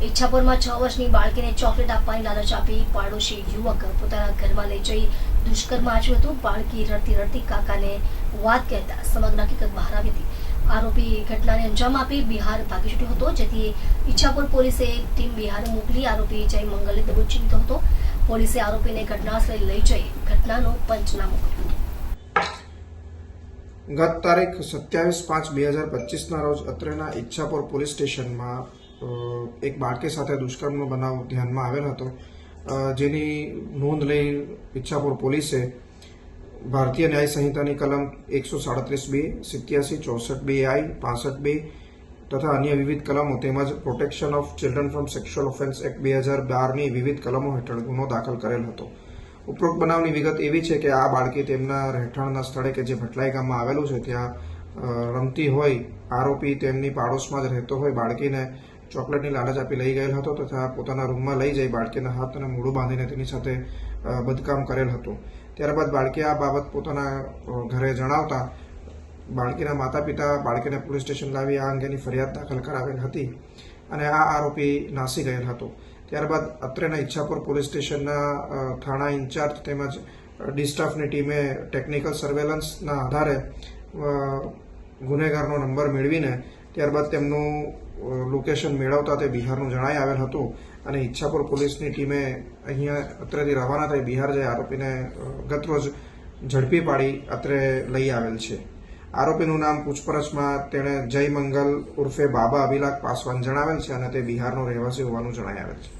ઈચ્છાપુરમાં 6 વર્ષની બાળકીને ચોકલેટ આપવાની લાલચ આપી પાડોશી યુવક પોતાના ઘરમાં લઈ જઈ દુષ્કર્મ આચર્યું હતું। બાળકી રડતી રડતી કાકાને વાત કહેતા સમગ્ર હકીકત બહાર આવી હતી। આરોપી ઘટનાને અંજામ આપી બિહાર ભાગી છૂટ્યો હતો, જેથી ઈચ્છાપુર પોલીસે એક ટીમ બિહાર મોકલી આરોપી જય મંગલે દબોચી લીધો હતો। પોલીસે આરોપીને ઘટનાસ્થળે લઈ જઈ ઘટનાનું પંચનામું કર્યું હતું। ગત તારીખ 27/5/2025 રોજ અત્રેના ઈચ્છાપુર પોલીસ સ્ટેશનમાં એક બાળકી સાથે દુષ્કર્મનો બનાવ ધ્યાનમાં આવેલ હતો, જેની નોંધ લઈ ઈચ્છાપુર પોલીસે ભારતીય ન્યાય સંહિતાની કલમ 137(2), 87, 64(2)I, 65(2) તથા અન્ય વિવિધ કલમો તેમજ protection of children from sexual offence act 2012ની વિવિધ કલમો હેઠળ ગુનો દાખલ કરેલ હતો। ઉપરોક્ત બનાવની વિગત એવી છે કે આ બાળકી તેમના રહેઠાણના સ્થળે કે જે ભટલાઈ ગામમાં આવેલું છે ત્યાં રમતી હોય, આરોપી તેમની પાડોશમાં જ રહેતો હોય, બાળકીને ચોકલેટની લાલચ આપી લઈ ગયેલ હતો તથા પોતાના રૂમમાં લઈ જઈ બાળકીના હાથ અને મોઢું બાંધીને તેની સાથે બદકામ કરેલ હતું। ત્યારબાદ બાળકી આ બાબત પોતાના ઘરે જણાવતા બાળકીના માતા પિતા બાળકીને પોલીસ સ્ટેશન લાવી આ અંગેની ફરિયાદ દાખલ કરાવેલ હતી અને આ આરોપી નાસી ગયેલ હતો। ત્યારબાદ અત્રેના ઈચ્છાપુર પોલીસ સ્ટેશનના થાણા ઇન્ચાર્જ તેમજ ડી સ્ટાફની ટીમે ટેકનિકલ સર્વેલન્સના આધારે ગુનેગારનો નંબર મેળવીને ત્યારબાદ તેમનું લોકેશન મેળવતા તે બિહારનું જણાઈ આવેલ હતું અને ઈચ્છાપુર પોલીસની ટીમે અહીંયા અત્રેથી રવાના થઈ બિહાર જઈ આરોપીને ગતરોજ ઝડપી પાડી અત્રે લઈ આવેલ છે। આરોપીનું નામ પૂછપરછમાં તેણે જય મંગલ ઉર્ફે બાબા અભિલાખ પાસવાન જણાવેલ છે અને તે બિહારનો રહેવાસી હોવાનું જણાઈ આવેલ છે।